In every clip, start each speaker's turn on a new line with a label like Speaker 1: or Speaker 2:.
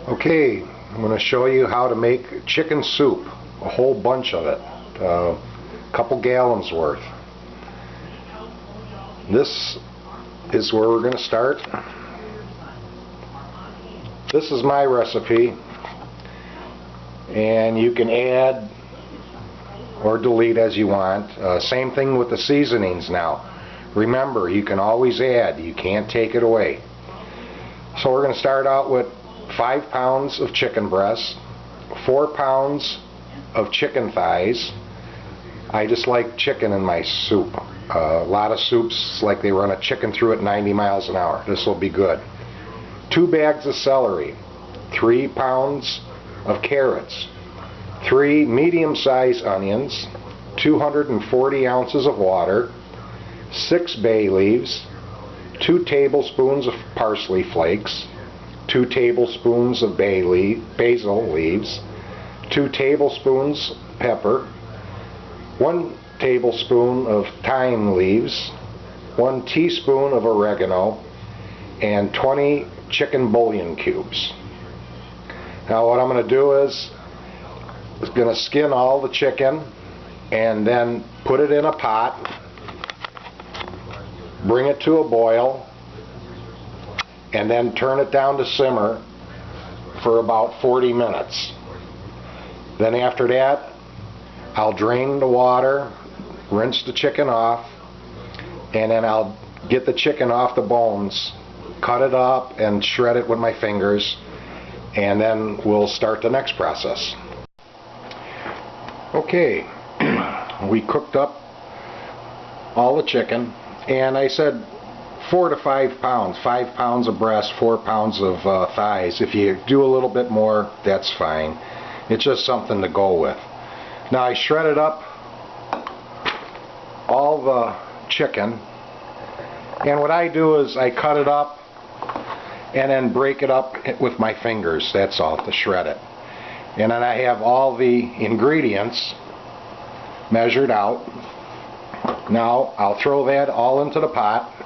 Speaker 1: Okay, I'm going to show you how to make chicken soup, a whole bunch of it, a couple gallons worth. This is where we're going to start. This is my recipe, and you can add or delete as you want. Same thing with the seasonings now. Remember, you can always add, you can't take it away. So we're going to start out with 5 pounds of chicken breast, 4 pounds of chicken thighs. I just like chicken in my soup. A lot of soups, like they run a chicken through at 90 miles an hour. This will be good. 2 bags of celery, 3 pounds of carrots, 3 medium-sized onions, 240 ounces of water, 6 bay leaves, 2 tablespoons of parsley flakes, 2 tablespoons of basil leaves, 2 tablespoons pepper, 1 tablespoon of thyme leaves, 1 teaspoon of oregano, and 20 chicken bouillon cubes. Now what I'm going to do is going to skin all the chicken and then put it in a pot, bring it to a boil, and then turn it down to simmer for about 40 minutes. Then after that, I'll drain the water, rinse the chicken off, and then I'll get the chicken off the bones, cut it up and shred it with my fingers, and then we'll start the next process. Okay, we cooked up all the chicken, and I said 4 to 5 pounds, 5 pounds of breast, 4 pounds of thighs. If you do a little bit more, that's fine. It's just something to go with. Now I shredded up all the chicken, and what I do is I cut it up and then break it up with my fingers. That's all, to shred it. And then I have all the ingredients measured out. Now I'll throw that all into the pot.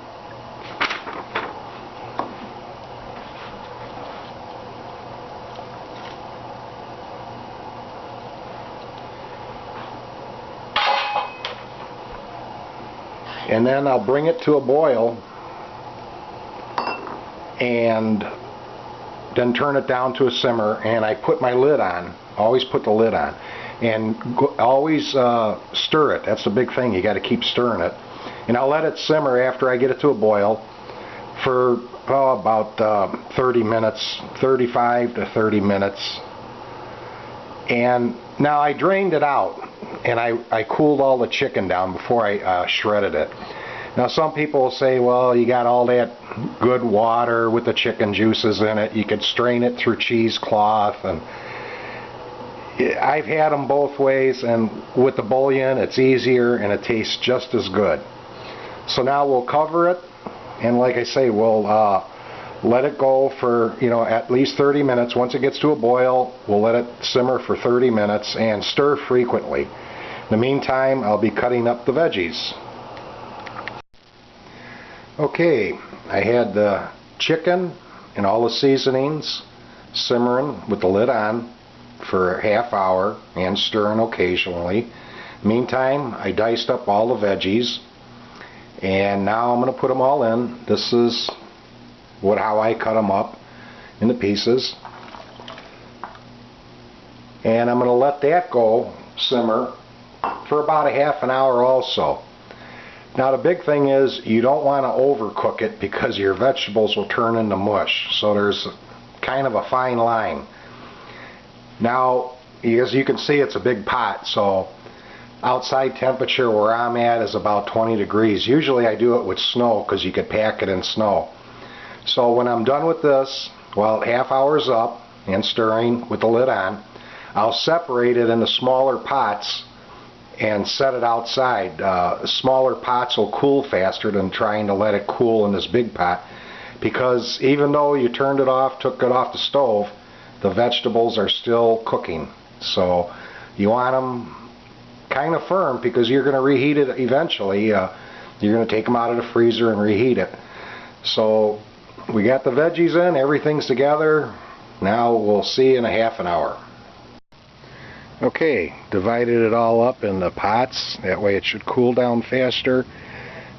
Speaker 1: And then I'll bring it to a boil and then turn it down to a simmer, and I put my lid on. Always put the lid on, and always stir it. That's the big thing, you got to keep stirring it. And I'll let it simmer after I get it to a boil for about 30 minutes, 35 to 30 minutes. And now I drained it out, and I cooled all the chicken down before I shredded it. Now some people will say, well, you got all that good water with the chicken juices in it, you could strain it through cheesecloth, and I've had them both ways, and with the bouillon it's easier and it tastes just as good. So now we'll cover it, and like I say, we'll let it go for, at least 30 minutes. Once it gets to a boil, we'll let it simmer for 30 minutes and stir frequently. In the meantime, I'll be cutting up the veggies. Okay, I had the chicken and all the seasonings simmering with the lid on for a half hour and stirring occasionally. Meantime, I diced up all the veggies, and now I'm going to put them all in. This is how I cut them up into pieces, and I'm going to let that go simmer for about a half an hour also. Now the big thing is, you don't want to overcook it because your vegetables will turn into mush, so there's kind of a fine line. Now as you can see, it's a big pot, so outside temperature where I'm at is about 20 degrees. Usually I do it with snow because you could pack it in snow. So when I'm done with this, well, half hour's up and stirring with the lid on, I'll separate it into smaller pots and set it outside. Smaller pots will cool faster than trying to let it cool in this big pot, because even though you turned it off, took it off the stove, the vegetables are still cooking. So you want them kind of firm because you're going to reheat it eventually. You're going to take them out of the freezer and reheat it. So we got the veggies in, everything's together. Now we'll see you in a half an hour. Okay, divided it all up in the pots. That way it should cool down faster.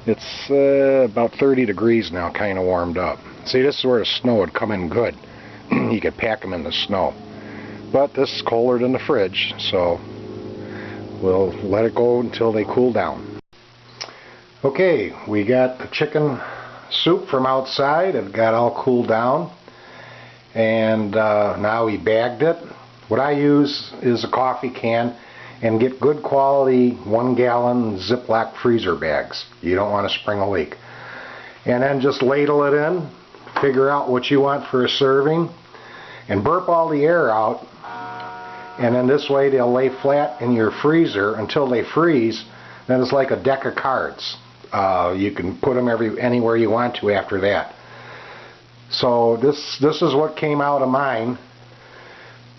Speaker 1: It's about 30 degrees now, kind of warmed up. See, this is where the snow would come in good. You could pack them in the snow. But this is colder than the fridge, so we'll let it go until they cool down. Okay, we got the chicken soup from outside. It got all cooled down. And now we bagged it. What I use is a coffee can and get good quality 1 gallon Ziploc freezer bags. You don't want to spring a leak. And then just ladle it in, figure out what you want for a serving, and burp all the air out. And then this way they'll lay flat in your freezer until they freeze. Then it's like a deck of cards. You can put them anywhere you want to after that. So this is what came out of mine.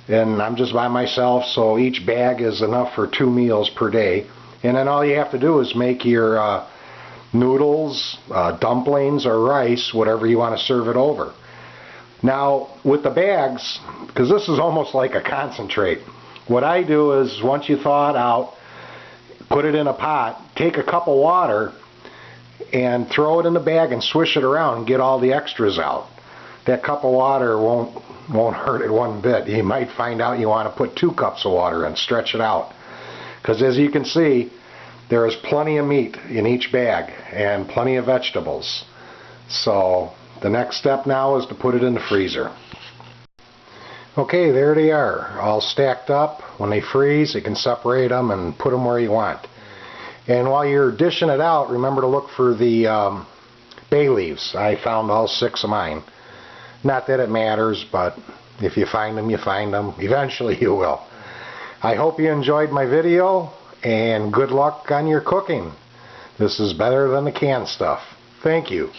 Speaker 1: And I'm just by myself, so each bag is enough for 2 meals per day. And then all you have to do is make your noodles, dumplings, or rice, whatever you want to serve it over. Now, with the bags, because this is almost like a concentrate, what I do is once you thaw it out, put it in a pot, take a cup of water, and throw it in the bag and swish it around and get all the extras out. That cup of water won't hurt it one bit. You might find out you want to put 2 cups of water and stretch it out. Because as you can see, there is plenty of meat in each bag and plenty of vegetables. So the next step now is to put it in the freezer. Okay, there they are, all stacked up. When they freeze, you can separate them and put them where you want. And while you're dishing it out, remember to look for the bay leaves. I found all 6 of mine. Not that it matters, but if you find them, you find them. Eventually you will. I hope you enjoyed my video, and good luck on your cooking. This is better than the canned stuff. Thank you.